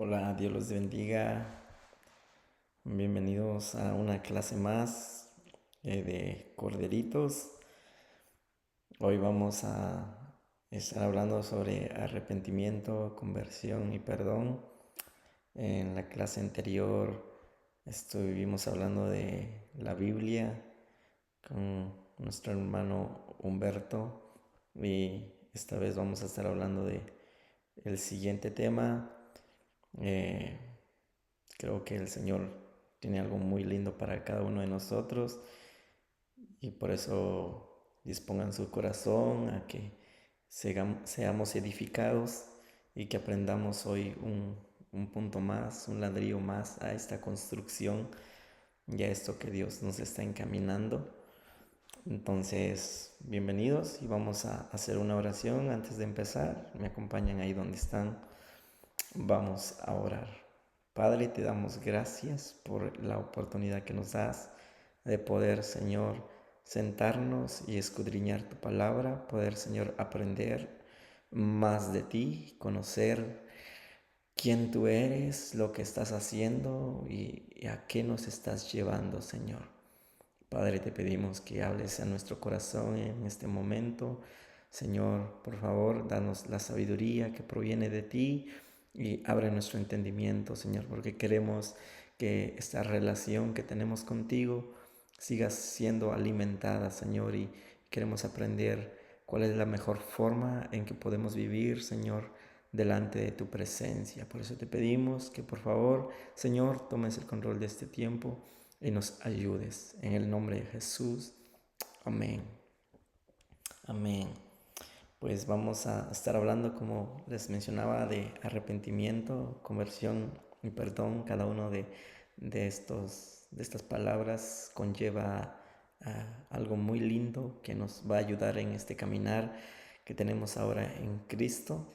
Hola, Dios los bendiga. Bienvenidos a una clase más de Corderitos. Hoy vamos a estar hablando sobre arrepentimiento, conversión y perdón. En la clase anterior estuvimos hablando de la Biblia con nuestro hermano Humberto y esta vez vamos a estar hablando de el siguiente tema. Eh, Creo que el Señor tiene algo muy lindo para cada uno de nosotros y por eso dispongan su corazón a que seamos edificados y que aprendamos hoy un punto más, un ladrillo más a esta construcción y a esto que Dios nos está encaminando. Entonces, bienvenidos y vamos a hacer una oración antes de empezar. Me acompañan ahí donde están. Vamos a orar. Padre, te damos gracias por la oportunidad que nos das de poder, Señor, sentarnos y escudriñar tu palabra, poder, Señor, aprender más de ti, conocer quién tú eres, lo que estás haciendo y a qué nos estás llevando, Señor. Padre, te pedimos que hables a nuestro corazón en este momento. Señor, por favor, danos la sabiduría que proviene de ti y abre nuestro entendimiento, Señor, porque queremos que esta relación que tenemos contigo siga siendo alimentada, Señor, y queremos aprender cuál es la mejor forma en que podemos vivir, Señor, delante de tu presencia. Por eso te pedimos que, por favor, Señor, tomes el control de este tiempo y nos ayudes. En el nombre de Jesús. Amén. Amén. Pues vamos a estar hablando, como les mencionaba, de arrepentimiento, conversión y perdón. Cada uno de estas palabras conlleva algo muy lindo que nos va a ayudar en este caminar que tenemos ahora en Cristo.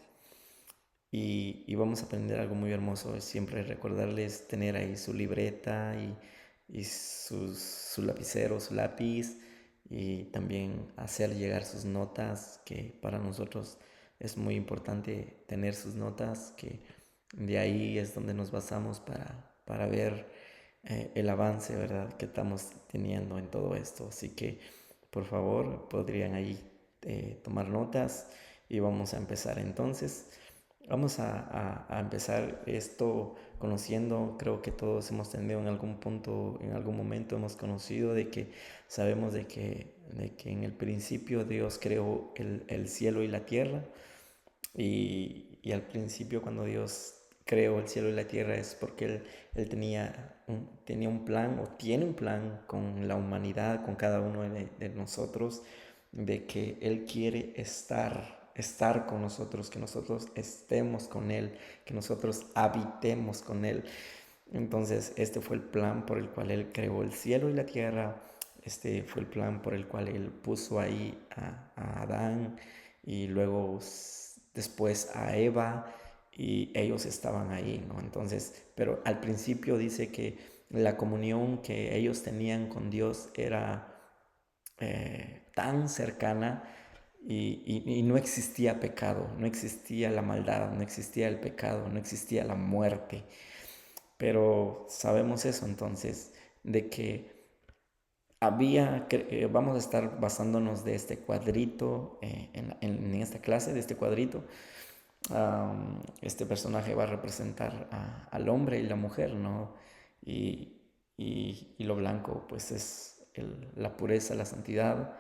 Y vamos a aprender algo muy hermoso. Es siempre recordarles tener ahí su libreta y su lapicero, su lápiz, y también hacer llegar sus notas, que para nosotros es muy importante tener sus notas, que de ahí es donde nos basamos para ver el avance, ¿verdad?, que estamos teniendo en todo esto. Así que, por favor, podrían ahí tomar notas y vamos a empezar entonces. Vamos a empezar esto conociendo, creo que todos hemos tenido en algún punto, en algún momento hemos conocido de que sabemos de que en el principio Dios creó el cielo y la tierra y al principio cuando Dios creó el cielo y la tierra es porque Él tenía un plan o tiene un plan con la humanidad, con cada uno de nosotros, de que Él quiere estar con nosotros, que nosotros estemos con Él, que nosotros habitemos con Él. Entonces, este fue el plan por el cual Él creó el cielo y la tierra. Este fue el plan por el cual Él puso ahí a Adán y luego después a Eva, y ellos estaban ahí, ¿no? Entonces, pero al principio dice que la comunión que ellos tenían con Dios era tan cercana y no existía pecado, no existía la maldad, no existía el pecado, no existía la muerte. Pero sabemos eso entonces, de que vamos a estar basándonos de este cuadrito, en esta clase, de este cuadrito. Este personaje va a representar al hombre y la mujer, ¿no? Y, y lo blanco pues es la pureza, la santidad,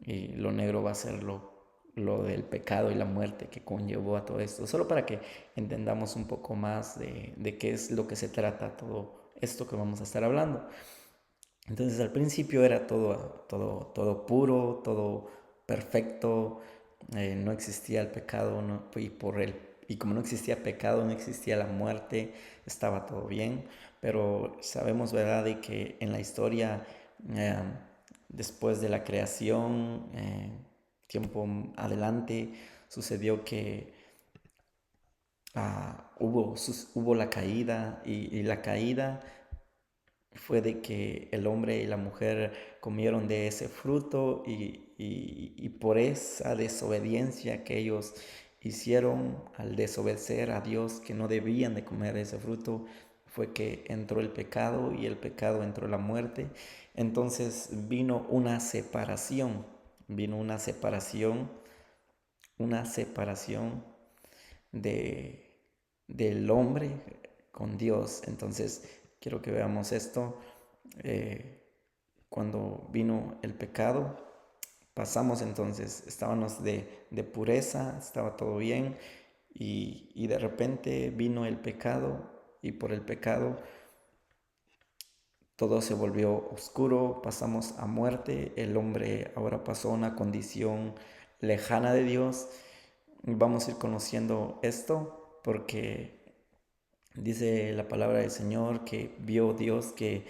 y lo negro va a ser lo del pecado y la muerte que conllevó a todo esto, solo para que entendamos un poco más de qué es lo que se trata todo esto que vamos a estar hablando. Entonces al principio era todo puro, todo perfecto, no existía el pecado, ¿no? Y como no existía pecado, no existía la muerte, estaba todo bien. Pero sabemos, ¿verdad?, de que en la historia, eh, después de la creación, tiempo adelante, sucedió que hubo la caída, y la caída fue de que el hombre y la mujer comieron de ese fruto, y por esa desobediencia que ellos hicieron al desobedecer a Dios, que no debían de comer ese fruto, fue que entró el pecado y el pecado entró la muerte. Entonces vino una separación de, del hombre con Dios. Entonces quiero que veamos esto. Cuando vino el pecado, pasamos entonces, estábamos de pureza, estaba todo bien, y de repente vino el pecado, y por el pecado todo se volvió oscuro, pasamos a muerte, el hombre ahora pasó a una condición lejana de Dios. Vamos a ir conociendo esto porque dice la palabra del Señor que vio Dios que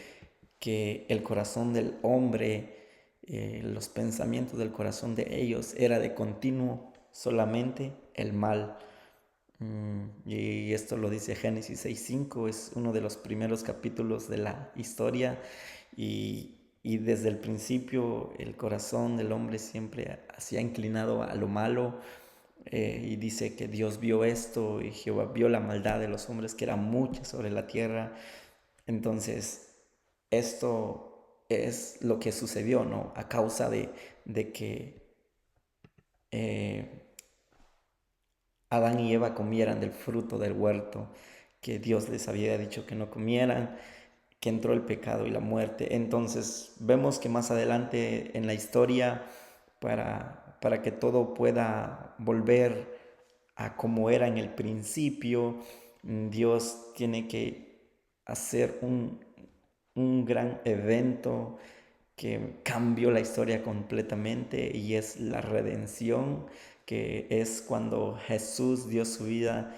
el corazón del hombre, los pensamientos del corazón de ellos era de continuo solamente el mal. Y esto lo dice Génesis 6:5, es uno de los primeros capítulos de la historia, y desde el principio el corazón del hombre siempre se ha inclinado a lo malo. Y dice que Dios vio esto y Jehová vio la maldad de los hombres, que era mucha sobre la tierra. Entonces, esto es lo que sucedió, ¿no? A causa de que eh, Adán y Eva comieran del fruto del huerto, que Dios les había dicho que no comieran, que entró el pecado y la muerte. Entonces, vemos que más adelante en la historia, para que todo pueda volver a como era en el principio, Dios tiene que hacer un gran evento que cambió la historia completamente, y es la redención, que es cuando Jesús dio su vida,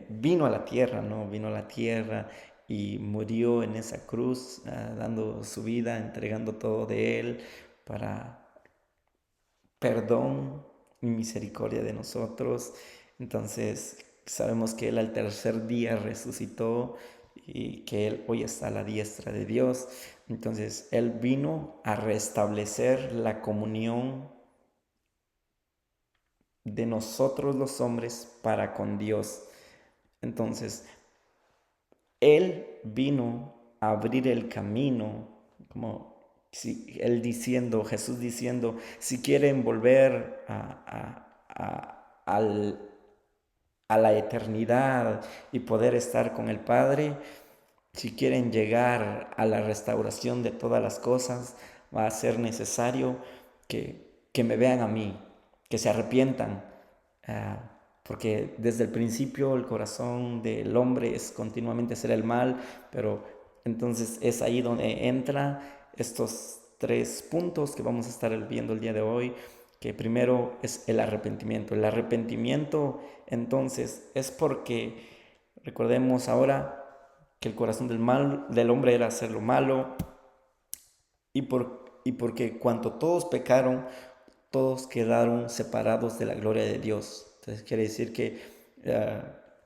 vino a la tierra, ¿no? Vino a la tierra y murió en esa cruz, dando su vida, entregando todo de él para perdón y misericordia de nosotros. Entonces sabemos que Él al tercer día resucitó y que Él hoy está a la diestra de Dios. Entonces Él vino a restablecer la comunión de nosotros los hombres para con Dios. Entonces Él vino a abrir el camino, como si Él diciendo, Jesús diciendo, si quieren volver a la eternidad y poder estar con el Padre, si quieren llegar a la restauración de todas las cosas, va a ser necesario que me vean a mí, que se arrepientan, ah, porque desde el principio el corazón del hombre es continuamente hacer el mal, pero entonces es ahí donde entra estos tres puntos que vamos a estar viendo el día de hoy, que primero es el arrepentimiento. El arrepentimiento entonces es porque recordemos ahora que el corazón del hombre era hacer lo malo, y porque cuando todos pecaron, todos quedaron separados de la gloria de Dios. Entonces quiere decir que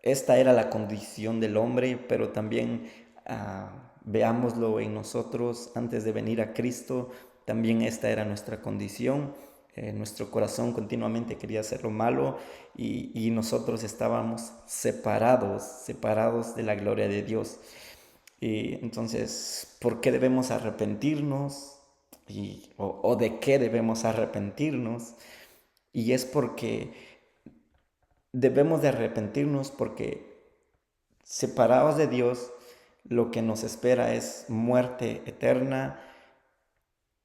esta era la condición del hombre, pero también veámoslo en nosotros antes de venir a Cristo, también esta era nuestra condición. Nuestro corazón continuamente quería hacer lo malo, y nosotros estábamos separados de la gloria de Dios. Y entonces, ¿por qué debemos arrepentirnos? O de qué debemos arrepentirnos. Y es porque debemos de arrepentirnos porque separados de Dios, lo que nos espera es muerte eterna,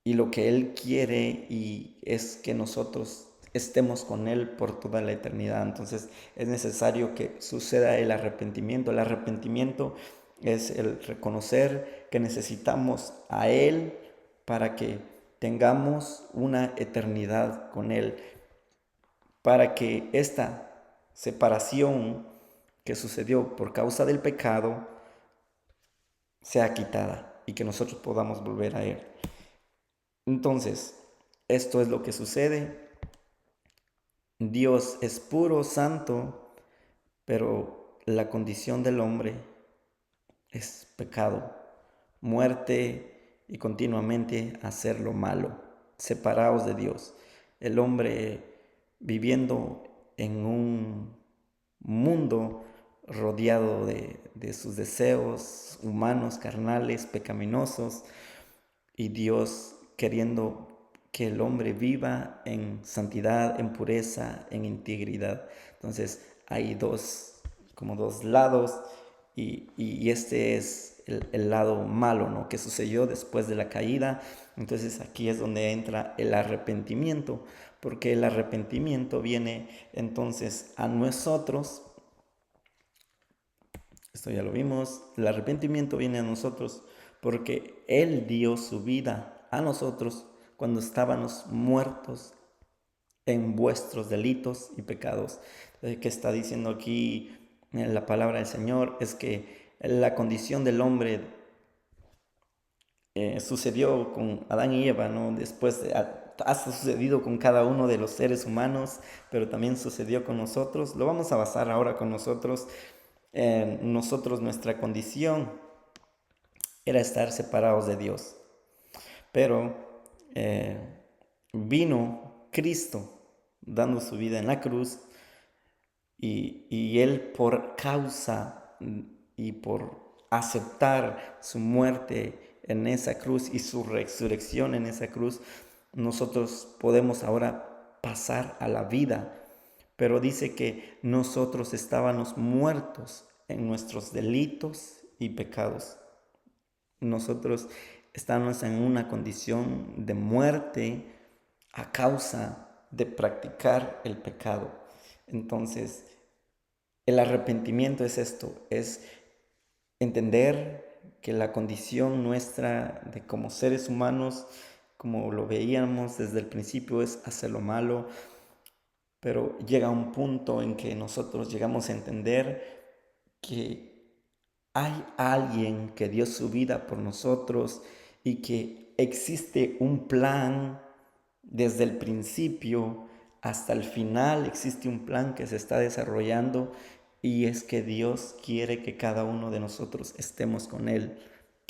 y lo que Él quiere y es que nosotros estemos con Él por toda la eternidad. Entonces es necesario que suceda el arrepentimiento. El arrepentimiento es el reconocer que necesitamos a Él para que tengamos una eternidad con Él, para que esta separación que sucedió por causa del pecado sea quitada y que nosotros podamos volver a Él. Entonces, esto es lo que sucede. Dios es puro, santo, pero la condición del hombre es pecado, muerte y continuamente hacer lo malo, separados de Dios. El hombre viviendo en un mundo rodeado de sus deseos humanos, carnales, pecaminosos, y Dios queriendo que el hombre viva en santidad, en pureza, en integridad. Entonces hay como dos lados, y este es el lado malo, ¿no? Que sucedió después de la caída. Entonces aquí es donde entra el arrepentimiento, porque el arrepentimiento viene entonces a nosotros. Esto ya lo vimos. El arrepentimiento viene a nosotros porque Él dio su vida a nosotros cuando estábamos muertos en vuestros delitos y pecados. ¿Qué está diciendo aquí en la palabra del Señor? Es que la condición del hombre sucedió con Adán y Eva, ¿no? Después ha sucedido con cada uno de los seres humanos, pero también sucedió con nosotros. Lo vamos a basar ahora con nosotros. Nosotros, nuestra condición era estar separados de Dios, pero eh, vino Cristo dando su vida en la cruz, y Él, por causa y por aceptar su muerte en esa cruz y su resurrección en esa cruz, nosotros podemos ahora pasar a la vida. Pero dice que nosotros estábamos muertos en nuestros delitos y pecados. Nosotros estábamos en una condición de muerte a causa de practicar el pecado. Entonces, el arrepentimiento es esto, es entender que la condición nuestra de como seres humanos, como lo veíamos desde el principio, es hacer lo malo, pero llega un punto en que nosotros llegamos a entender que hay alguien que dio su vida por nosotros y que existe un plan desde el principio hasta el final. Existe un plan que se está desarrollando, y es que Dios quiere que cada uno de nosotros estemos con Él.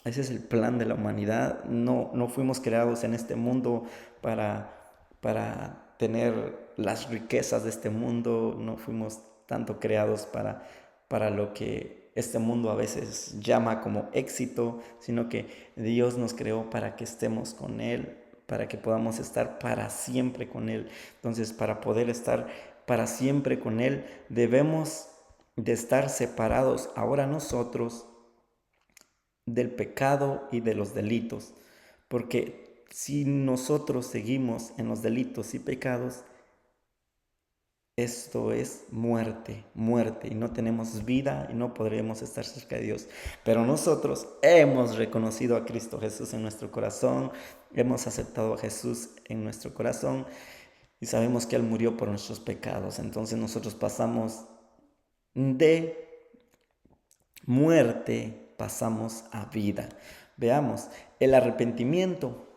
Ese es el plan de la humanidad. No fuimos creados en este mundo para tener las riquezas de este mundo. No fuimos tanto creados para lo que este mundo a veces llama como éxito, sino que Dios nos creó para que estemos con Él, para que podamos estar para siempre con Él. Entonces, para poder estar para siempre con Él, debemos de estar separados ahora nosotros del pecado y de los delitos, porque si nosotros seguimos en los delitos y pecados, esto es muerte, muerte, y no tenemos vida y no podremos estar cerca de Dios. Pero nosotros hemos reconocido a Cristo Jesús en nuestro corazón, hemos aceptado a Jesús en nuestro corazón y sabemos que Él murió por nuestros pecados. Entonces nosotros pasamos de muerte, pasamos a vida. Veamos, el arrepentimiento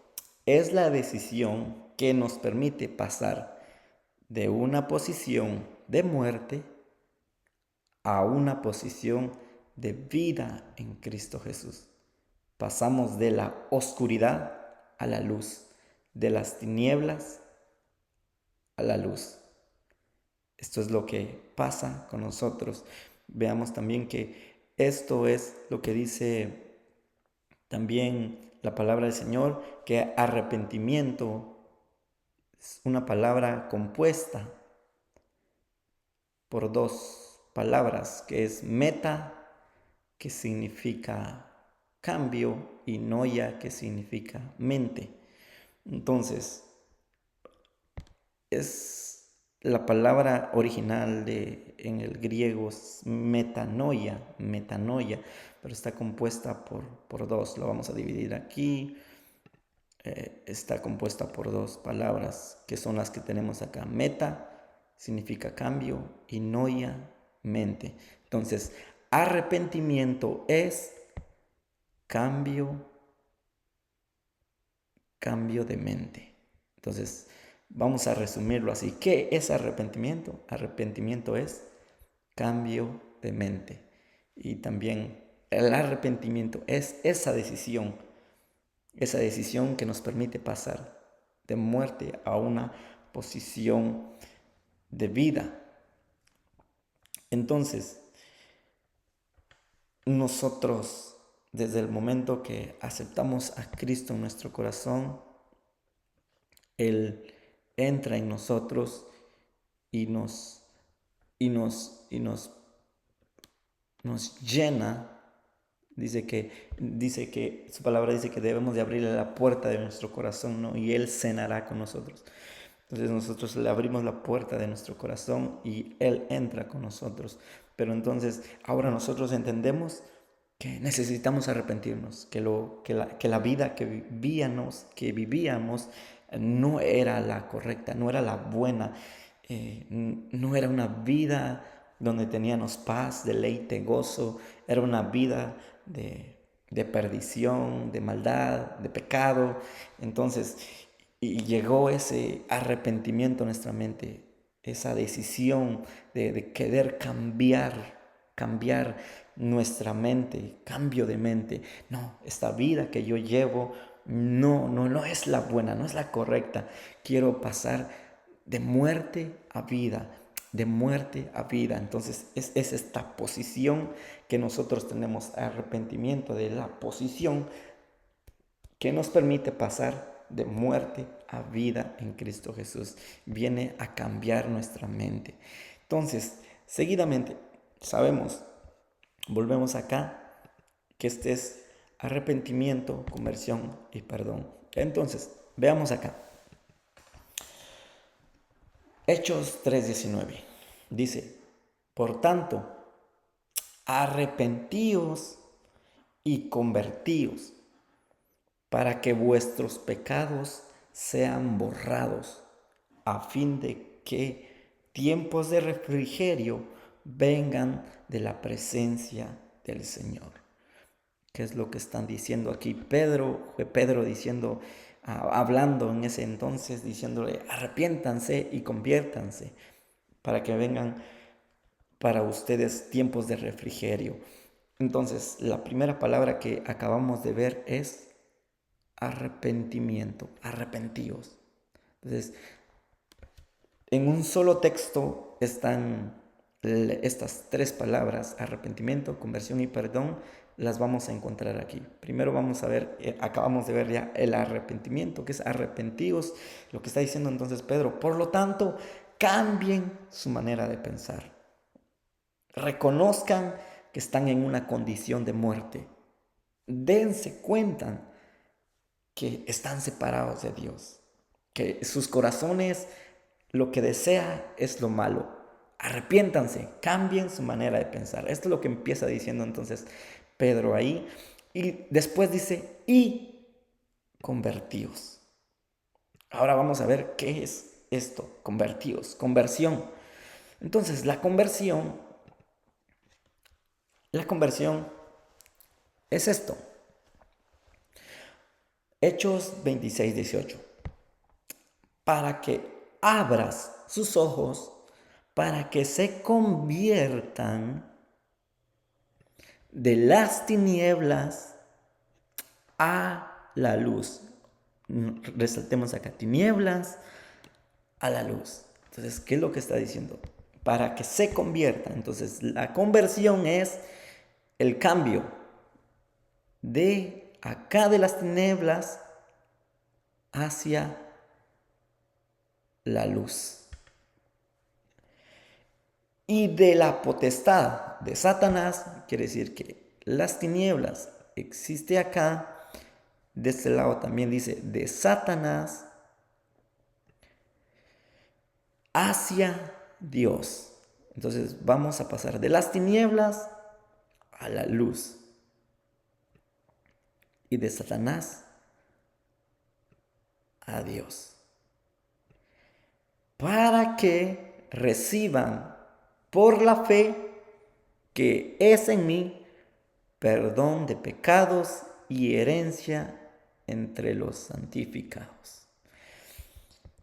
es la decisión que nos permite pasar de una posición de muerte a una posición de vida en Cristo Jesús. Pasamos de la oscuridad a la luz, de las tinieblas a la luz. Esto es lo que pasa con nosotros. Veamos también que esto es lo que dice también la palabra del Señor, que arrepentimiento es una palabra compuesta por dos palabras, que es meta, que significa cambio, y noia, que significa mente. Entonces, es la palabra original en el griego es metanoia, pero está compuesta por dos. Lo vamos a dividir aquí. Está compuesta por dos palabras que son las que tenemos acá. Meta significa cambio y noia, mente. Entonces, arrepentimiento es cambio de mente. Entonces, vamos a resumirlo así. ¿Qué es arrepentimiento? Arrepentimiento es cambio de mente. Y también el arrepentimiento es esa decisión que nos permite pasar de muerte a una posición de vida. Entonces, nosotros, desde el momento que aceptamos a Cristo en nuestro corazón, Él entra en nosotros y nos llena. Dice que su palabra dice que debemos de abrirle la puerta de nuestro corazón, ¿no? Y Él cenará con nosotros. Entonces nosotros le abrimos la puerta de nuestro corazón y Él entra con nosotros. Pero entonces ahora nosotros entendemos que necesitamos arrepentirnos, que la vida que vivíamos no era la correcta, no era la buena, no era una vida donde teníamos paz, deleite, gozo, era una vida de perdición, de maldad, de pecado. Entonces, y llegó ese arrepentimiento en nuestra mente, esa decisión de querer cambiar nuestra mente, cambio de mente. No, esta vida que yo llevo no es la buena, no es la correcta. Quiero pasar de muerte a vida, de muerte a vida. Entonces es esta posición que nosotros tenemos, arrepentimiento de la posición que nos permite pasar de muerte a vida en Cristo Jesús. Viene a cambiar nuestra mente. Entonces, seguidamente, sabemos, volvemos acá, que este es arrepentimiento, conversión y perdón. Entonces, veamos acá. Hechos 3:19 dice, por tanto, arrepentíos y convertíos para que vuestros pecados sean borrados, a fin de que tiempos de refrigerio vengan de la presencia del Señor. ¿Qué es lo que están diciendo aquí? Fue Pedro diciendo, hablando en ese entonces, diciéndole, arrepiéntanse y conviértanse para que vengan para ustedes tiempos de refrigerio. Entonces, la primera palabra que acabamos de ver es arrepentimiento, arrepentíos. Entonces, en un solo texto están estas tres palabras, arrepentimiento, conversión y perdón, las vamos a encontrar aquí. Primero vamos a ver, acabamos de ver ya el arrepentimiento, que es arrepentidos, lo que está diciendo entonces Pedro. Por lo tanto, cambien su manera de pensar. Reconozcan que están en una condición de muerte. Dense cuenta que están separados de Dios, que sus corazones lo que desea es lo malo. Arrepiéntanse, cambien su manera de pensar. Esto es lo que empieza diciendo entonces Pedro ahí. Y después dice, y convertíos. Ahora vamos a ver qué es esto, convertíos, conversión. Entonces, la conversión es esto. Hechos 26:18. Para que abras sus ojos, para que se conviertan de las tinieblas a la luz. Resaltemos acá, tinieblas a la luz. Entonces, ¿qué es lo que está diciendo? Para que se conviertan. Entonces, la conversión es el cambio de acá de las tinieblas hacia la luz. Y de la potestad de Satanás, quiere decir que las tinieblas existe acá. De este lado también dice de Satanás hacia Dios. Entonces vamos a pasar de las tinieblas a la luz. Y de Satanás a Dios. Para que reciban por la fe que es en mí perdón de pecados y herencia entre los santificados.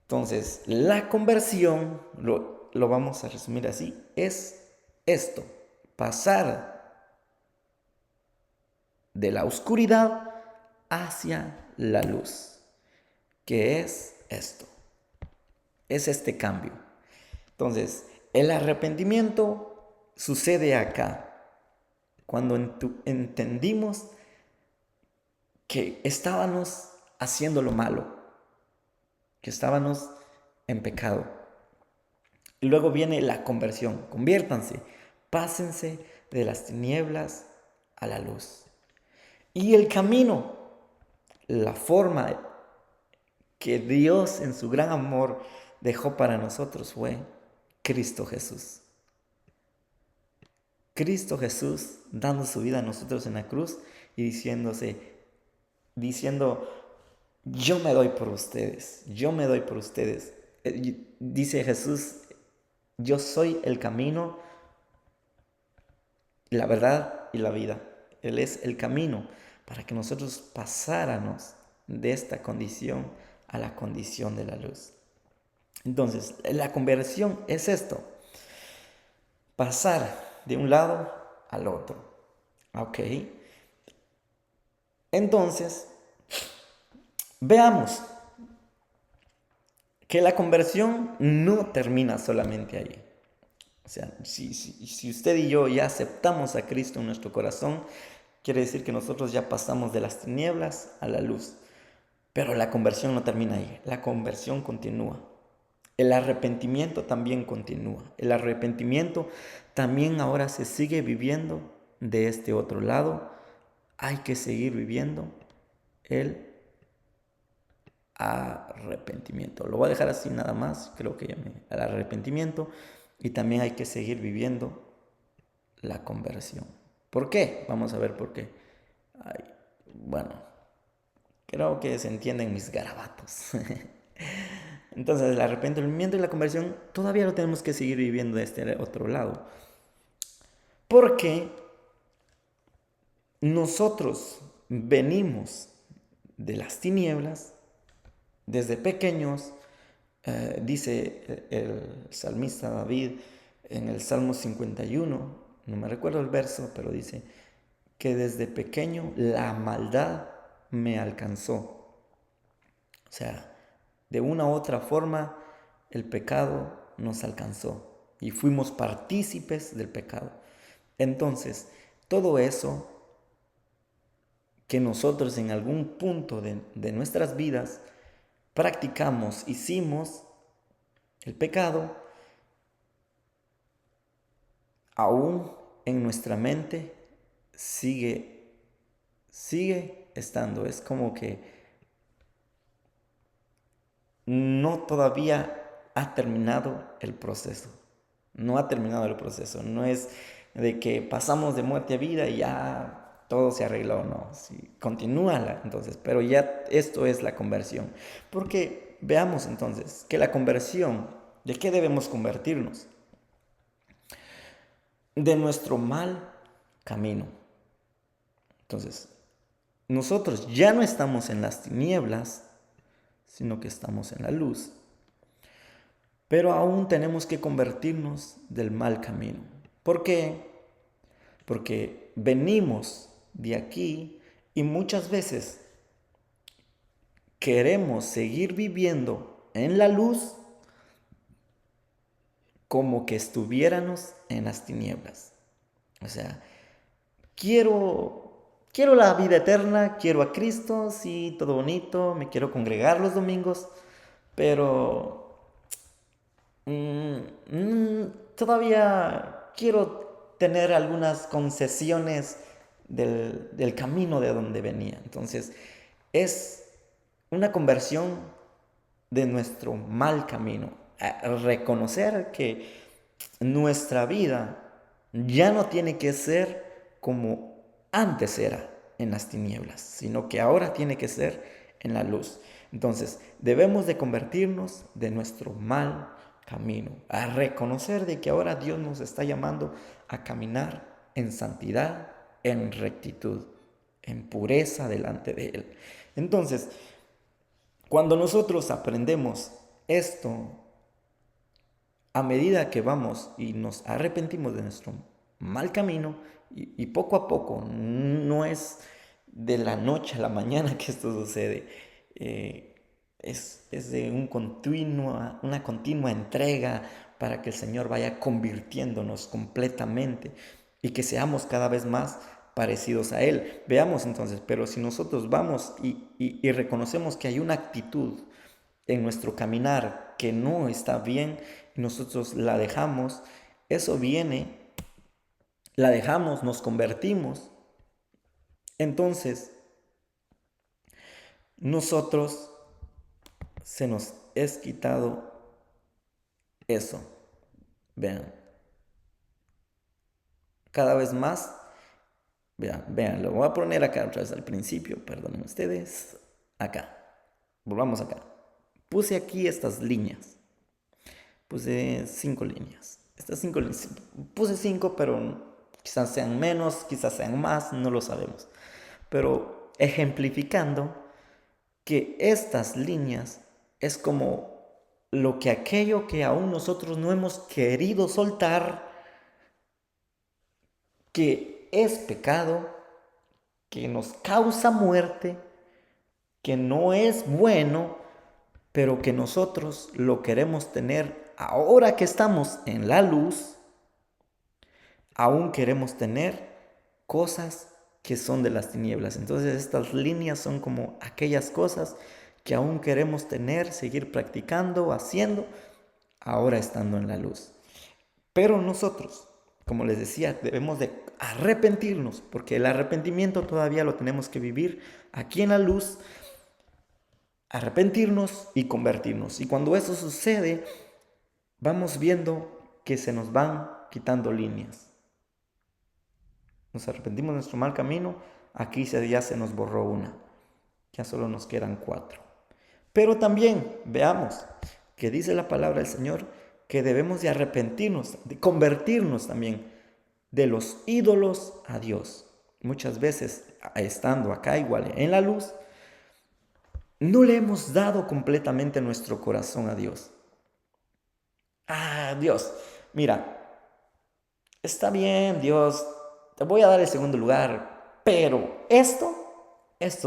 Entonces, la conversión, lo vamos a resumir así, es esto, pasar de la oscuridad hacia la luz, que es esto, es este cambio. Entonces, el arrepentimiento sucede acá, cuando entendimos que estábamos haciendo lo malo, que estábamos en pecado. Y luego viene la conversión. Conviértanse, pásense de las tinieblas a la luz. Y el camino, la forma que Dios en su gran amor dejó para nosotros fue Cristo Jesús. Cristo Jesús dando su vida a nosotros en la cruz y diciendo, yo me doy por ustedes, yo me doy por ustedes. Dice Jesús, yo soy el camino, la verdad y la vida. Él es el camino para que nosotros pasáramos de esta condición a la condición de la luz. Entonces, la conversión es esto, pasar de un lado al otro. ¿Ok? Entonces, veamos que la conversión no termina solamente ahí. O sea, si usted y yo ya aceptamos a Cristo en nuestro corazón, quiere decir que nosotros ya pasamos de las tinieblas a la luz. Pero la conversión no termina ahí, la conversión continúa. El arrepentimiento también continúa. El arrepentimiento también ahora se sigue viviendo de este otro lado. Hay que seguir viviendo el arrepentimiento. Lo voy a dejar así nada más, creo que el arrepentimiento, y también hay que seguir viviendo la conversión. ¿Por qué? Vamos a ver por qué. Bueno, creo que se entienden mis garabatos. Entonces el arrepentimiento y la conversión todavía lo tenemos que seguir viviendo de este otro lado. Porque nosotros venimos de las tinieblas desde pequeños. Dice el salmista David en el Salmo 51, no me recuerdo el verso, pero dice que desde pequeño la maldad me alcanzó. O sea, de una u otra forma el pecado nos alcanzó y fuimos partícipes del pecado. Entonces, todo eso que nosotros en algún punto de nuestras vidas practicamos, hicimos, el pecado, aún en nuestra mente sigue estando. Es como que no todavía ha terminado el proceso. No ha terminado el proceso. No es de que pasamos de muerte a vida y ya todo se arregló. No, sí, continúa entonces. Pero ya esto es la conversión. Porque veamos entonces que la conversión, ¿de qué debemos convertirnos? De nuestro mal camino. Entonces, nosotros ya no estamos en las tinieblas, sino que estamos en la luz. Pero aún tenemos que convertirnos del mal camino. ¿Por qué? Porque venimos de aquí y muchas veces queremos seguir viviendo en la luz como que estuviéramos en las tinieblas. O sea, quiero la vida eterna, quiero a Cristo, sí, todo bonito, me quiero congregar los domingos, pero todavía quiero tener algunas concesiones del camino de donde venía. Entonces, es una conversión de nuestro mal camino. A reconocer que nuestra vida ya no tiene que ser como antes era en las tinieblas, sino que ahora tiene que ser en la luz. Entonces, debemos de convertirnos de nuestro mal camino, a reconocer de que ahora Dios nos está llamando a caminar en santidad, en rectitud, en pureza delante de Él. Entonces, cuando nosotros aprendemos esto, a medida que vamos y nos arrepentimos de nuestro mal camino, y poco a poco, no es de la noche a la mañana que esto sucede, es de una continua entrega, para que el Señor vaya convirtiéndonos completamente y que seamos cada vez más parecidos a Él. Veamos entonces, pero si nosotros vamos y reconocemos que hay una actitud en nuestro caminar que no está bien y nosotros la dejamos, eso viene, la dejamos, nos convertimos, entonces nosotros se nos es quitado eso. Vean, cada vez más, vean, lo voy a poner acá otra vez al principio, perdonen ustedes, acá, volvamos acá. Puse aquí estas líneas, puse 5 líneas. Estas 5 líneas, puse 5, pero quizás sean menos, quizás sean más, no lo sabemos. Pero ejemplificando que estas líneas es como lo que aquello que aún nosotros no hemos querido soltar, que es pecado, que nos causa muerte, que no es bueno, pero que nosotros lo queremos tener ahora que estamos en la luz, aún queremos tener cosas que son de las tinieblas. Entonces estas líneas son como aquellas cosas que aún queremos tener, seguir practicando, haciendo, ahora estando en la luz. Pero nosotros, como les decía, debemos de arrepentirnos, porque el arrepentimiento todavía lo tenemos que vivir aquí en la luz, arrepentirnos y convertirnos. Y cuando eso sucede, vamos viendo que se nos van quitando líneas. Nos arrepentimos de nuestro mal camino, aquí ya se nos borró una, ya solo nos quedan 4. Pero también veamos que dice la palabra del Señor que debemos de arrepentirnos, de convertirnos también de los ídolos a Dios. Muchas veces, estando acá igual en la luz, no le hemos dado completamente nuestro corazón a Dios. Dios, mira, está bien, Dios, te voy a dar el segundo lugar, pero esto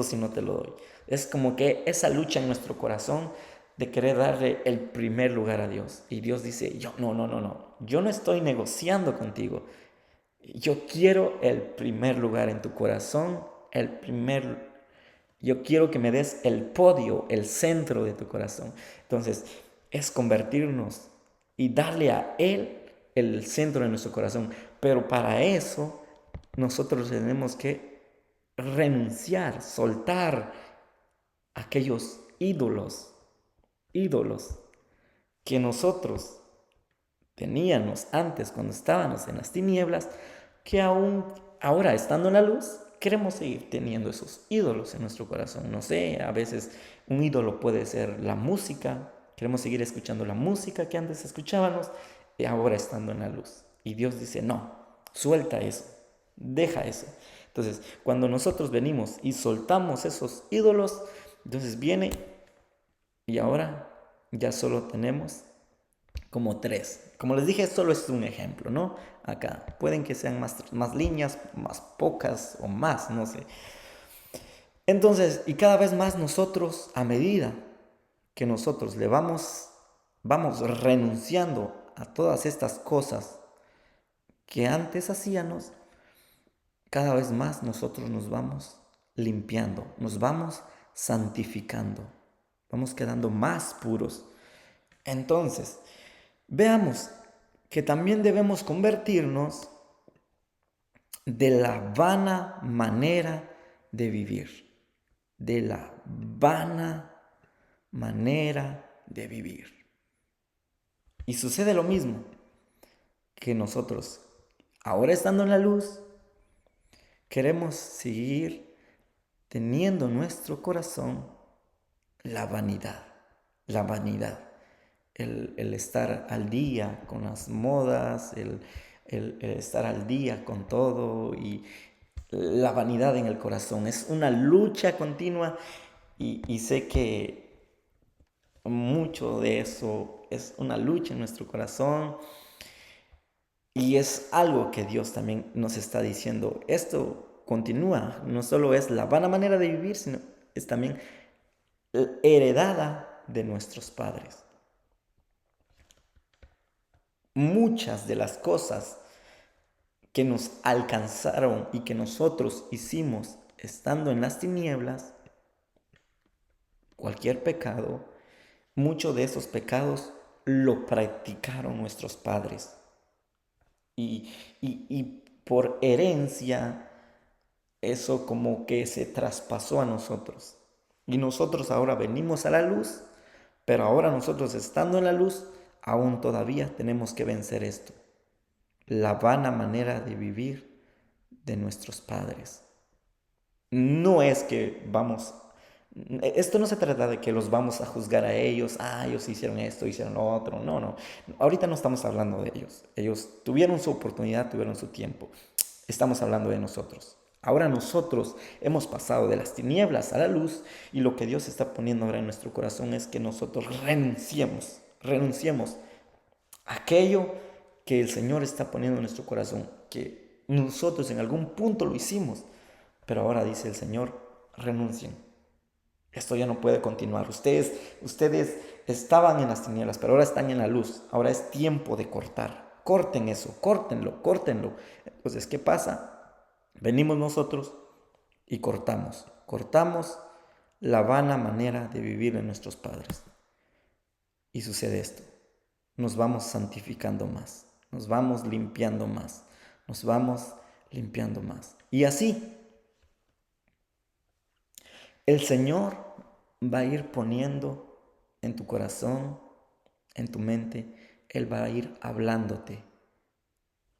sí no te lo doy. Es como que esa lucha en nuestro corazón de querer darle el primer lugar a Dios. Y Dios dice, no, yo no estoy negociando contigo. Yo quiero el primer lugar en tu corazón, yo quiero que me des el podio, el centro de tu corazón. Entonces, es convertirnos y darle a Él el centro de nuestro corazón. Pero para eso, nosotros tenemos que renunciar, soltar aquellos ídolos que nosotros teníamos antes cuando estábamos en las tinieblas, que aún ahora estando en la luz, queremos seguir teniendo esos ídolos en nuestro corazón. No sé, a veces un ídolo puede ser la música, queremos seguir escuchando la música que antes escuchábamos, y ahora estando en la luz. Y Dios dice, no, suelta eso, deja eso. Entonces, cuando nosotros venimos y soltamos esos ídolos, entonces viene y ahora ya solo tenemos como 3. Como les dije, solo es un ejemplo, ¿no? Acá pueden que sean más líneas, más pocas o más, no sé. Entonces, y cada vez más nosotros, a medida que nosotros le vamos renunciando a todas estas cosas que antes hacíamos, cada vez más nosotros nos vamos limpiando, nos vamos santificando, vamos quedando más puros. Entonces, veamos que también debemos convertirnos de la vana manera de vivir. De la vana manera de vivir. Y sucede lo mismo que nosotros, ahora estando en la luz, queremos seguir teniendo en nuestro corazón la vanidad. La vanidad. El estar al día con las modas, el estar al día con todo y la vanidad en el corazón. Es una lucha continua y sé que mucho de eso es una lucha en nuestro corazón y es algo que Dios también nos está diciendo. Esto continúa, no solo es la vana manera de vivir, sino es también heredada de nuestros padres. muchas de las cosas que nos alcanzaron y que nosotros hicimos estando en las tinieblas, cualquier pecado, muchos de esos pecados lo practicaron nuestros padres. Y por herencia, eso como que se traspasó a nosotros. Y nosotros ahora venimos a la luz, pero ahora nosotros estando en la luz, aún todavía tenemos que vencer esto. La vana manera de vivir de nuestros padres. No es que esto no se trata de que los vamos a juzgar a ellos, ellos hicieron esto, hicieron lo otro, no. Ahorita no estamos hablando de ellos. Ellos tuvieron su oportunidad, tuvieron su tiempo. Estamos hablando de nosotros. Ahora nosotros hemos pasado de las tinieblas a la luz y lo que Dios está poniendo ahora en nuestro corazón es que nosotros renunciemos a aquello que el Señor está poniendo en nuestro corazón, que nosotros en algún punto lo hicimos, pero ahora dice el Señor, renuncien. Esto ya no puede continuar. Ustedes estaban en las tinieblas, pero ahora están en la luz. Ahora es tiempo de cortar. Corten eso, córtenlo. Entonces, ¿qué pasa? Venimos nosotros y cortamos la vana manera de vivir de nuestros padres. Y sucede esto, nos vamos santificando más, nos vamos limpiando más, Y así, el Señor va a ir poniendo en tu corazón, en tu mente, Él va a ir hablándote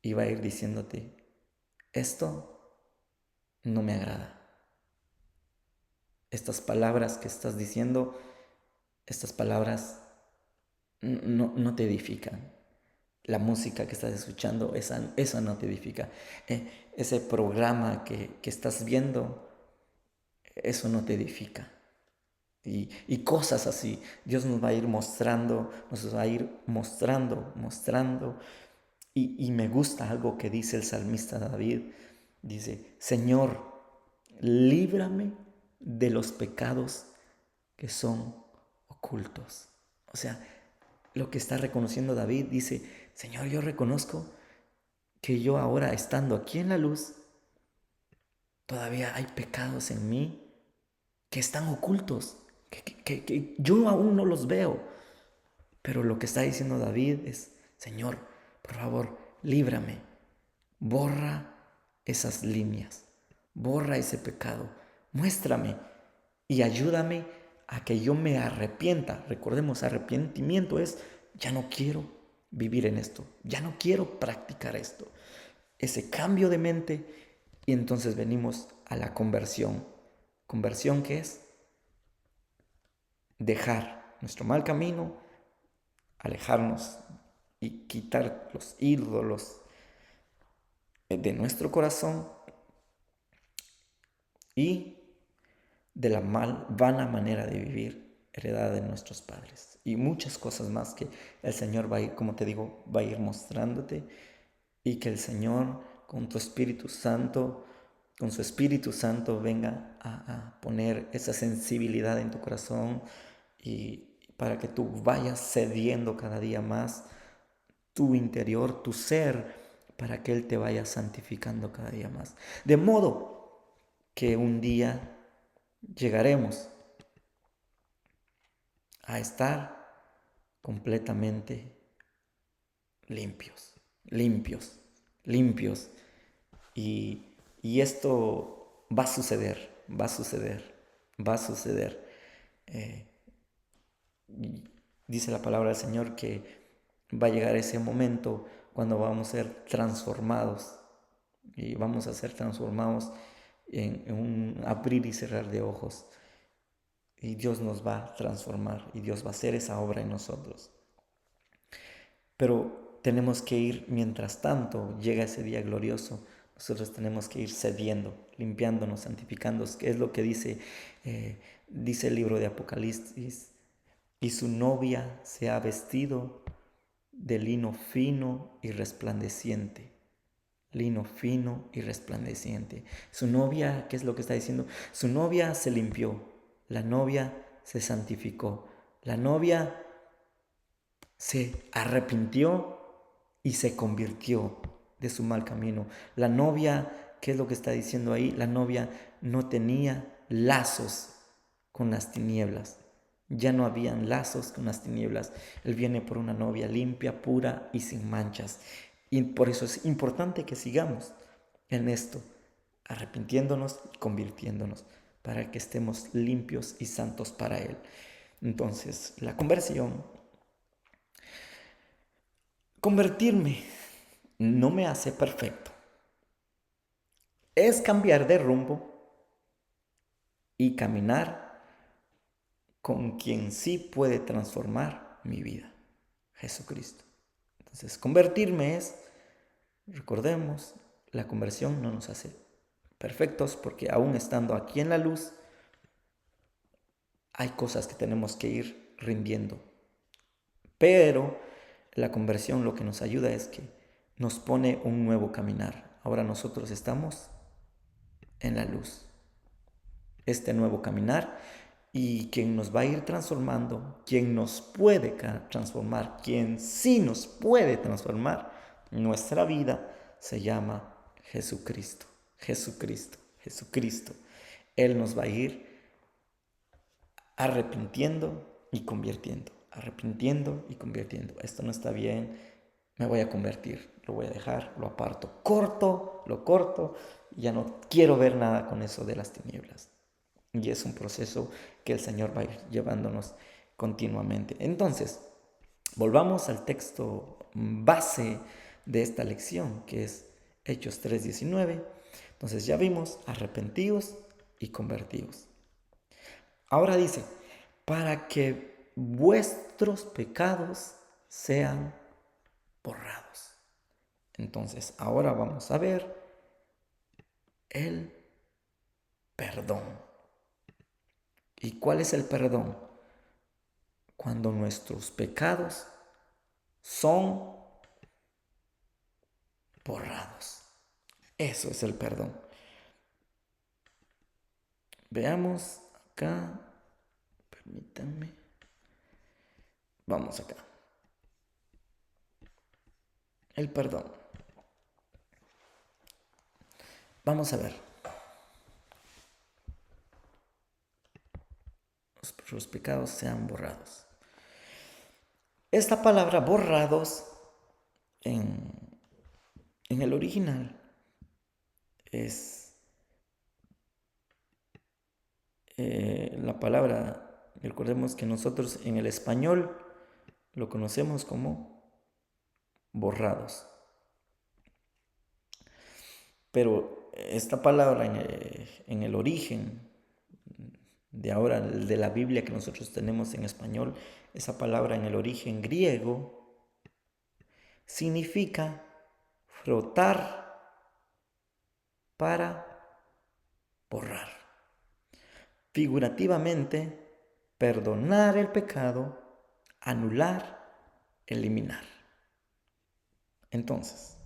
y va a ir diciéndote, esto no me agrada. Estas palabras que estás diciendo, estas palabras no te edifican. La música que estás escuchando, esa no te edifica. Ese programa que estás viendo, eso no te edifica. Y cosas así. Dios nos va a ir mostrando, mostrando. Y me gusta algo que dice el salmista David. Dice, Señor, líbrame de los pecados que son ocultos. O sea, lo que está reconociendo David dice, Señor, yo reconozco que yo ahora estando aquí en la luz, todavía hay pecados en mí que están ocultos, que yo aún no los veo. Pero lo que está diciendo David es, Señor, por favor, líbrame, borra esas líneas, borra ese pecado, muéstrame y ayúdame a que yo me arrepienta. Recordemos, arrepentimiento es, ya no quiero vivir en esto, ya no quiero practicar esto. Ese cambio de mente y entonces venimos a la conversión. ¿Conversión qué es? Dejar nuestro mal camino, alejarnos y quitar los ídolos de nuestro corazón y de la vana manera de vivir heredada de nuestros padres. Y muchas cosas más que el Señor va a ir, como te digo, va a ir mostrándote y que el Señor con tu Espíritu Santo, con su Espíritu Santo venga a poner esa sensibilidad en tu corazón y para que tú vayas cediendo cada día más tu interior, tu ser, para que Él te vaya santificando cada día más. De modo que un día llegaremos a estar completamente limpios. Y esto va a suceder. Eh, dice la palabra del Señor que va a llegar ese momento cuando vamos a ser transformados. Y vamos a ser transformados en un abrir y cerrar de ojos. Y Dios nos va a transformar y Dios va a hacer esa obra en nosotros. Pero tenemos que ir, mientras tanto llega ese día glorioso, nosotros tenemos que ir cediendo, limpiándonos, santificándonos, que es lo que dice el libro de Apocalipsis. Y su novia se ha vestido de lino fino y resplandeciente. Lino fino y resplandeciente. Su novia, ¿qué es lo que está diciendo? Su novia se limpió, la novia se santificó, la novia se arrepintió y se convirtió de su mal camino. La novia, ¿qué es lo que está diciendo ahí? La novia no tenía lazos con las tinieblas. Ya no habían lazos con las tinieblas. Él viene por una novia limpia, pura y sin manchas. Y por eso es importante que sigamos en esto, arrepintiéndonos y convirtiéndonos, para que estemos limpios y santos para Él. Entonces, la conversión, convertirme no me hace perfecto. Es cambiar de rumbo y caminar con quien sí puede transformar mi vida, Jesucristo. Entonces, convertirme es, recordemos, la conversión no nos hace perfectos porque aún estando aquí en la luz, hay cosas que tenemos que ir rindiendo. Pero la conversión lo que nos ayuda es que nos pone un nuevo caminar. Ahora nosotros estamos en la luz. Este nuevo caminar, y quien nos va a ir transformando, quien nos puede transformar, quien sí nos puede transformar nuestra vida, se llama Jesucristo. Jesucristo, Jesucristo. Él nos va a ir arrepintiendo y convirtiendo, arrepintiendo y convirtiendo. Esto no está bien, me voy a convertir, lo voy a dejar, lo aparto, lo corto, ya no quiero ver nada con eso de las tinieblas. Y es un proceso que el Señor va a ir llevándonos continuamente. Entonces, volvamos al texto base de esta lección, que es Hechos 3:19. Entonces ya vimos arrepentidos y convertidos. Ahora dice, para que vuestros pecados sean borrados. Entonces, ahora vamos a ver el perdón. ¿Y cuál es el perdón? Cuando nuestros pecados son borrados. Eso es el perdón. Veamos acá. Permítanme. Vamos acá. El perdón. Vamos a ver. Los pecados sean borrados. Esta palabra borrados en el original es la palabra, recordemos que nosotros en el español lo conocemos como borrados. Pero esta palabra en el origen de ahora, de la Biblia que nosotros tenemos en español, esa palabra en el origen griego significa frotar para borrar. Figurativamente, perdonar el pecado, anular, eliminar. Entonces,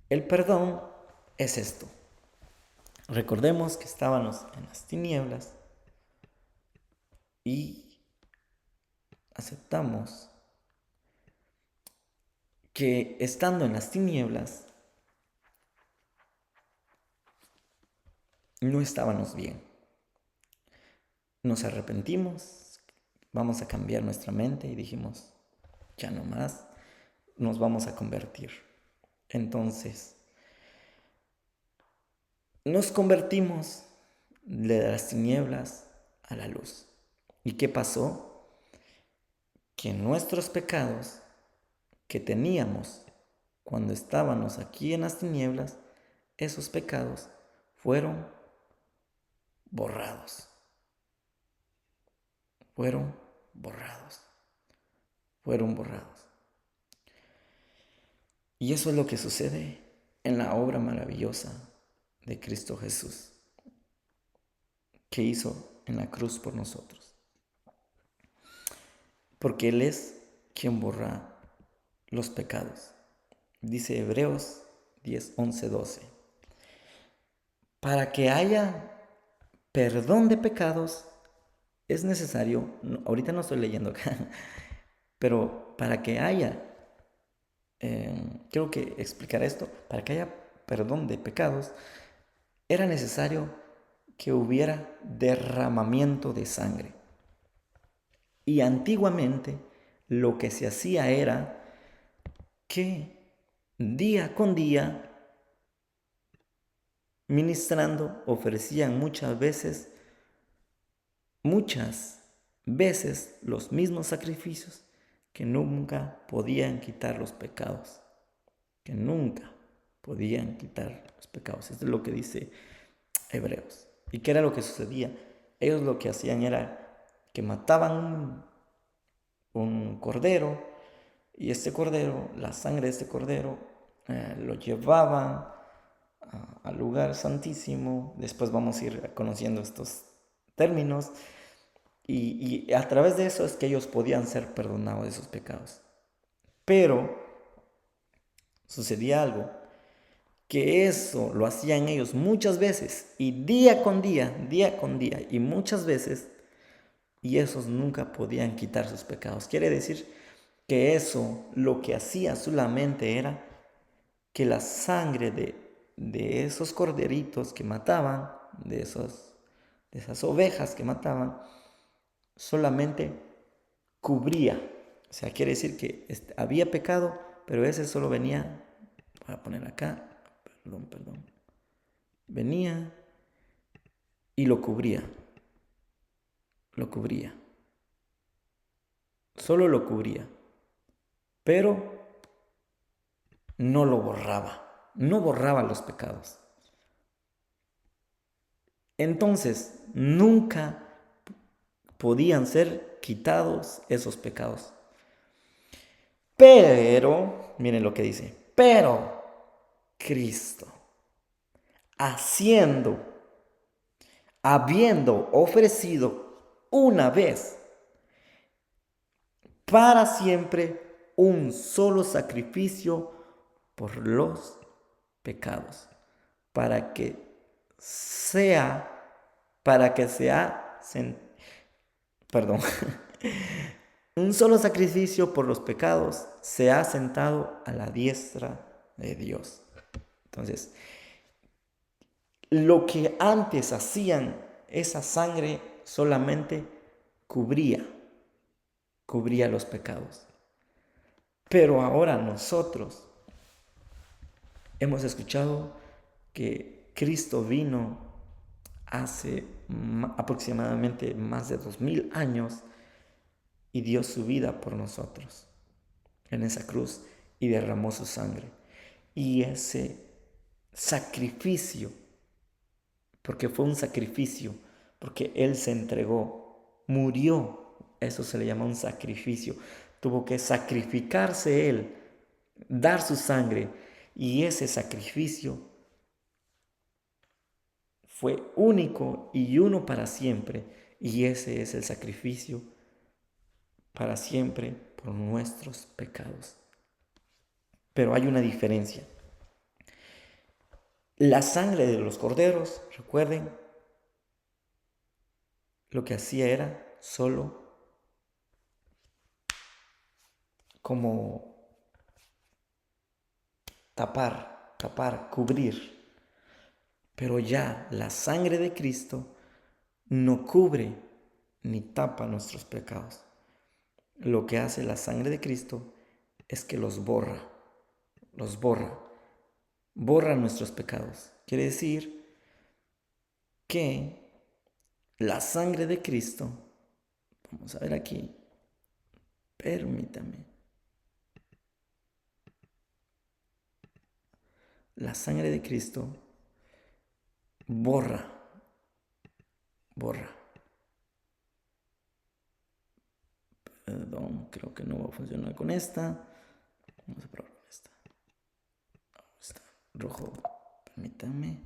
el perdón es esto. Recordemos que estábamos en las tinieblas y aceptamos que estando en las tinieblas no estábamos bien. Nos arrepentimos, vamos a cambiar nuestra mente y dijimos, ya no más, nos vamos a convertir. Entonces, nos convertimos de las tinieblas a la luz. ¿Y qué pasó? Que nuestros pecados que teníamos cuando estábamos aquí en las tinieblas, esos pecados fueron borrados. Fueron borrados. Fueron borrados. Y eso es lo que sucede en la obra maravillosa de Cristo Jesús, que hizo en la cruz por nosotros. Porque Él es quien borra los pecados. Dice Hebreos 10, 11, 12. Para que haya perdón de pecados, es necesario, ahorita no estoy leyendo acá, pero para que haya Quiero que explicar esto. Para que haya perdón de pecados, era necesario que hubiera derramamiento de sangre. Y antiguamente lo que se hacía era que día con día, ministrando, ofrecían muchas veces los mismos sacrificios que nunca podían quitar los pecados. Que nunca podían quitar los pecados. Esto es lo que dice Hebreos. ¿Y qué era lo que sucedía? Ellos lo que hacían era que mataban un cordero, y este cordero, la sangre de este cordero, lo llevaban al lugar santísimo. Después vamos a ir conociendo estos términos, y a través de eso es que ellos podían ser perdonados de sus pecados. Pero sucedía algo, que eso lo hacían ellos muchas veces, y día con día, y muchas veces, y esos nunca podían quitar sus pecados. Quiere decir que eso lo que hacía solamente era que la sangre de esos corderitos que mataban, de esas ovejas que mataban, solamente cubría. O sea, quiere decir que había pecado, pero ese solo venía, voy a poner acá, perdón, venía y lo cubría, solo lo cubría, pero no lo borraba, no borraba los pecados. Entonces, nunca podían ser quitados esos pecados. Pero, miren lo que dice, pero Cristo, habiendo ofrecido una vez para siempre un solo sacrificio por los pecados, para que sea, perdón, un solo sacrificio por los pecados se ha sentado a la diestra de Dios. Entonces, lo que antes hacían, esa sangre solamente cubría los pecados. Pero ahora nosotros hemos escuchado que Cristo vino hace aproximadamente más de 2000 años y dio su vida por nosotros en esa cruz y derramó su sangre. Y ese sacrificio, porque fue un sacrificio, porque Él se entregó, murió, eso se le llama un sacrificio. Tuvo que sacrificarse Él, dar su sangre, y ese sacrificio fue único y uno para siempre, y ese es el sacrificio para siempre por nuestros pecados. Pero hay una diferencia. La sangre de los corderos, recuerden, lo que hacía era solo como tapar, cubrir. Pero ya la sangre de Cristo no cubre ni tapa nuestros pecados. Lo que hace la sangre de Cristo es que los borra, borra nuestros pecados. Quiere decir que la sangre de Cristo, vamos a ver aquí, permítame, la sangre de Cristo borra. Perdón, creo que no va a funcionar con esta. Vamos a probar con esta. Está rojo, permítanme.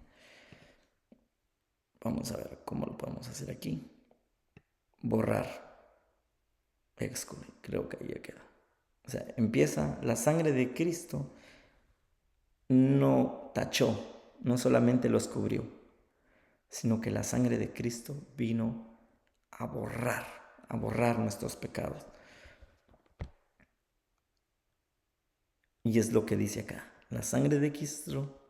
Vamos a ver cómo lo podemos hacer aquí. Borrar. Excluir. Creo que ahí ya queda. O sea, empieza la sangre de Cristo. No tachó, no solamente los cubrió, sino que la sangre de Cristo vino a borrar nuestros pecados. Y es lo que dice acá. La sangre de Cristo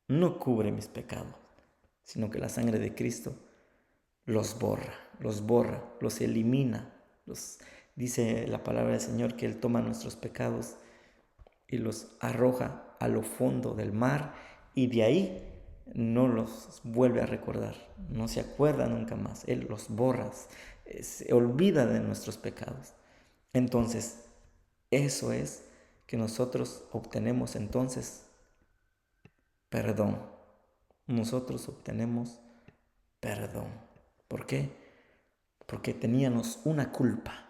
no cubre mis pecados, sino que la sangre de Cristo los borra, los elimina. Dice la palabra del Señor que Él toma nuestros pecados y los arroja a lo fondo del mar y de ahí no los vuelve a recordar, no se acuerda nunca más. Él los borra, se olvida de nuestros pecados. Entonces, eso es que nosotros obtenemos entonces perdón. Nosotros obtenemos perdón. ¿Por qué? Porque teníamos una culpa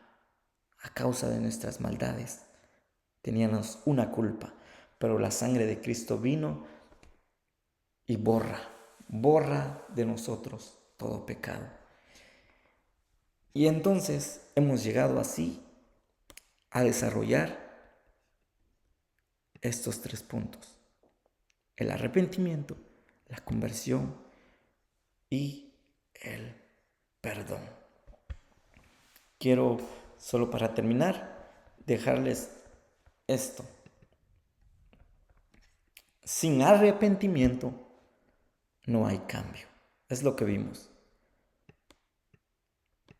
a causa de nuestras maldades. Teníamos una culpa, pero la sangre de Cristo vino y borra de nosotros todo pecado. Y entonces hemos llegado así a desarrollar estos 3 puntos: el arrepentimiento, la conversión y el perdón. Quiero, solo para terminar, dejarles esto. Sin arrepentimiento no hay cambio. Es lo que vimos.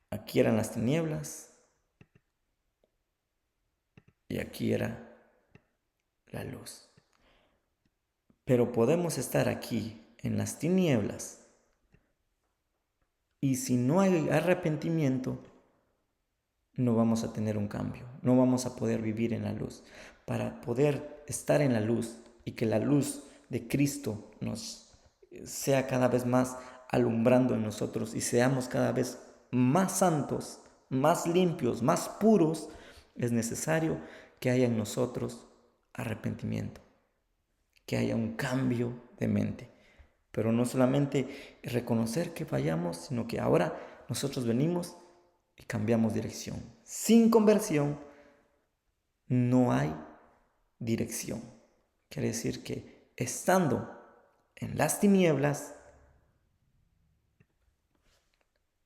Aquí eran las tinieblas y aquí era la luz. Pero podemos estar aquí en las tinieblas y si no hay arrepentimiento, no vamos a tener un cambio, no vamos a poder vivir en la luz. Para poder estar en la luz y que la luz de Cristo nos sea cada vez más alumbrando en nosotros y seamos cada vez más santos, más limpios, más puros, es necesario que haya en nosotros arrepentimiento, que haya un cambio de mente. Pero no solamente reconocer que fallamos, sino que ahora nosotros venimos y cambiamos dirección. Sin conversión no hay dirección. Quiere decir que estando en las tinieblas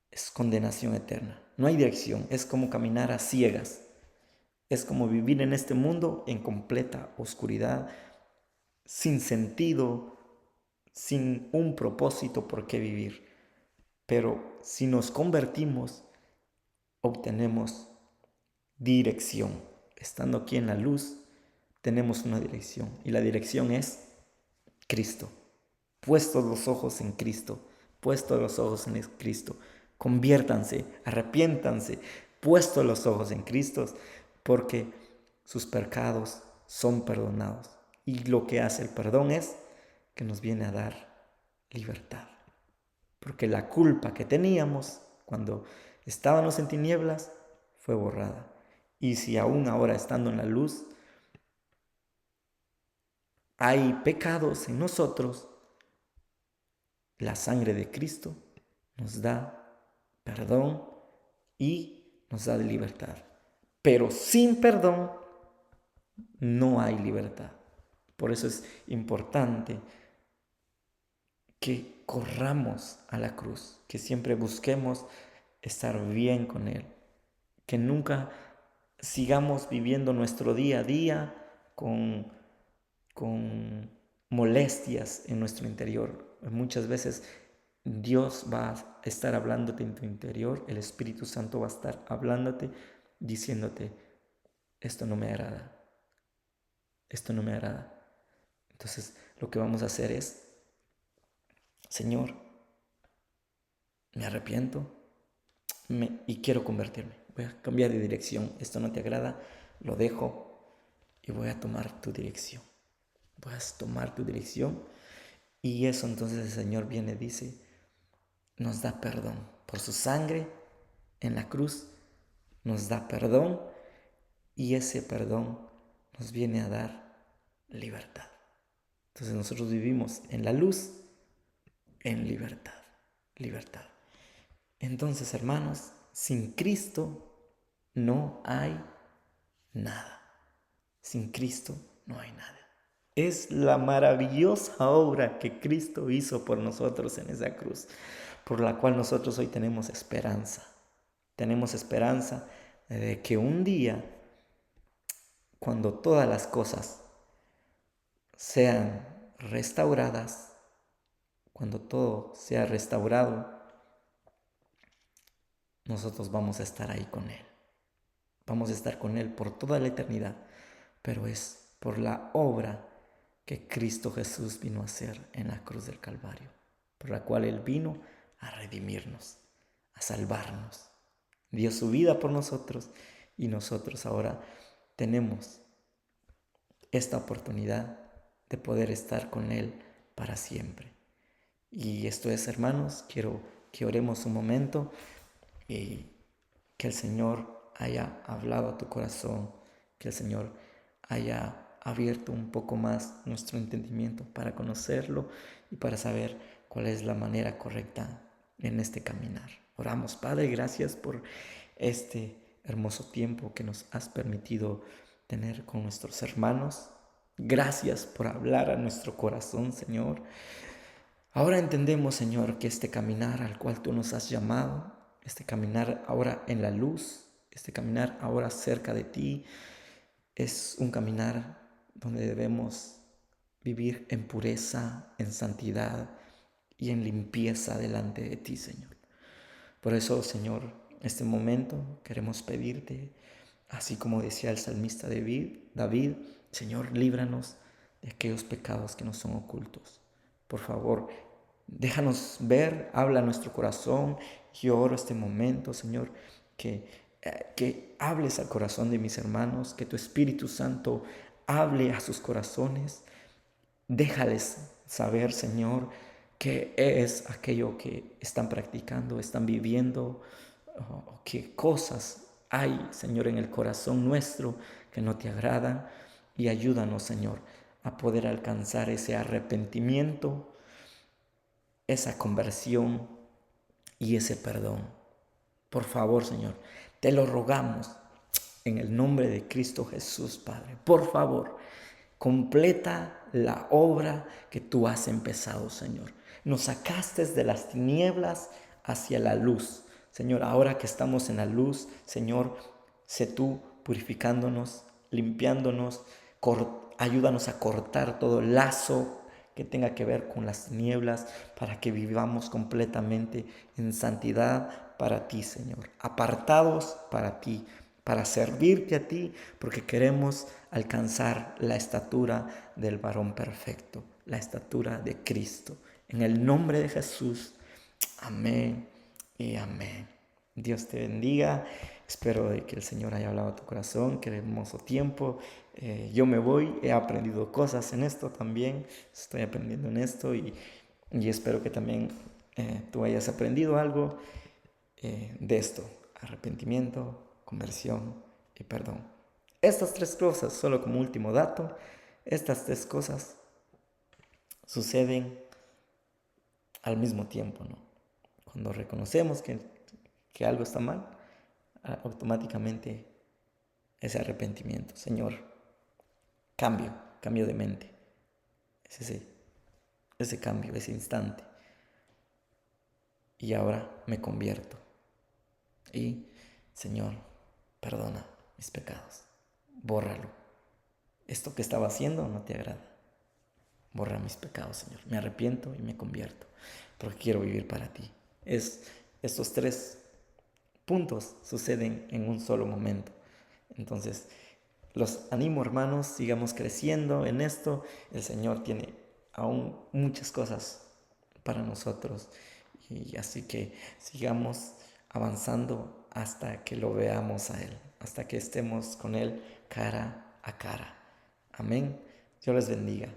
es condenación eterna. No hay dirección. Es como caminar a ciegas. Es como vivir en este mundo en completa oscuridad, sin sentido, sin un propósito por qué vivir. Pero si nos convertimos, obtenemos dirección. Estando aquí en la luz, tenemos una dirección. Y la dirección es Cristo. Puestos los ojos en Cristo. Puestos los ojos en Cristo. Conviértanse, arrepiéntanse. Puestos los ojos en Cristo, porque sus pecados son perdonados. Y lo que hace el perdón es que nos viene a dar libertad. Porque la culpa que teníamos cuando estábamos en tinieblas fue borrada. Y si aún ahora estando en la luz hay pecados en nosotros, la sangre de Cristo nos da perdón y nos da libertad. Pero sin perdón no hay libertad. Por eso es importante que corramos a la cruz, que siempre busquemos estar bien con Él, que nunca sigamos viviendo nuestro día a día con molestias en nuestro interior. Muchas veces Dios va a estar hablándote en tu interior, el Espíritu Santo va a estar hablándote, diciéndote, esto no me agrada, esto no me agrada. Entonces lo que vamos a hacer es, Señor, me arrepiento y quiero convertirme. Voy a cambiar de dirección. Esto no te agrada, lo dejo y voy a tomar tu dirección. Voy a tomar tu dirección. Y eso entonces el Señor viene y dice, nos da perdón. Por su sangre en la cruz nos da perdón y ese perdón nos viene a dar libertad. Entonces nosotros vivimos en la luz, en libertad. Libertad. Entonces, hermanos, sin Cristo no hay nada. Sin Cristo no hay nada. Es la maravillosa obra que Cristo hizo por nosotros en esa cruz, por la cual nosotros hoy tenemos esperanza. Tenemos esperanza de que un día, cuando todas las cosas sean restauradas, cuando todo sea restaurado, nosotros vamos a estar ahí con Él. Vamos a estar con Él por toda la eternidad, pero es por la obra que Cristo Jesús vino a hacer en la cruz del Calvario, por la cual Él vino a redimirnos, a salvarnos. Dio su vida por nosotros y nosotros ahora tenemos esta oportunidad de poder estar con Él para siempre. Y esto es, hermanos, quiero que oremos un momento y que el Señor haya hablado a tu corazón, que el Señor haya abierto un poco más nuestro entendimiento para conocerlo y para saber cuál es la manera correcta en este caminar. Oramos, Padre, gracias por este hermoso tiempo que nos has permitido tener con nuestros hermanos. Gracias por hablar a nuestro corazón, Señor. Ahora entendemos, Señor, que este caminar al cual tú nos has llamado, este caminar ahora en la luz, este caminar ahora cerca de ti, es un caminar donde debemos vivir en pureza, en santidad y en limpieza delante de ti, Señor. Por eso, Señor, en este momento queremos pedirte, así como decía el salmista David, Señor, líbranos de aquellos pecados que nos son ocultos. Por favor, déjanos ver, habla a nuestro corazón. Yo oro este momento, Señor, que hables al corazón de mis hermanos, que tu Espíritu Santo hable a sus corazones. Déjales saber, Señor, qué es aquello que están practicando, están viviendo, o qué cosas hay, Señor, en el corazón nuestro que no te agradan. Y ayúdanos, Señor, a poder alcanzar ese arrepentimiento, esa conversión y ese perdón. Por favor, Señor, te lo rogamos en el nombre de Cristo Jesús, Padre. Por favor, completa la obra que tú has empezado, Señor. Nos sacaste de las tinieblas hacia la luz. Señor, ahora que estamos en la luz, Señor, sé tú purificándonos, limpiándonos, ayúdanos a cortar todo lazo que tenga que ver con las tinieblas, para que vivamos completamente en santidad para ti, Señor, apartados para ti, para servirte a ti, porque queremos alcanzar la estatura del varón perfecto, la estatura de Cristo. En el nombre de Jesús, amén y amén. Dios te bendiga. Espero de que el Señor haya hablado a tu corazón. Qué hermoso tiempo. Yo me voy. He aprendido cosas en esto también. Estoy aprendiendo en esto y espero que también tú hayas aprendido algo de esto. Arrepentimiento, conversión y perdón. Estas tres cosas, solo como último dato, estas tres cosas suceden al mismo tiempo, ¿no? Cuando reconocemos que algo está mal, automáticamente ese arrepentimiento, Señor, cambio de mente, es ese cambio, ese instante. Y ahora me convierto. Y, Señor, perdona mis pecados, bórralo. Esto que estaba haciendo no te agrada. Borra mis pecados, Señor. Me arrepiento y me convierto, porque quiero vivir para ti. Estos tres puntos suceden en un solo momento. Entonces, los animo, hermanos, sigamos creciendo en esto. El Señor tiene aún muchas cosas para nosotros. Y así que sigamos avanzando hasta que lo veamos a Él, hasta que estemos con Él cara a cara. Amén. Dios les bendiga.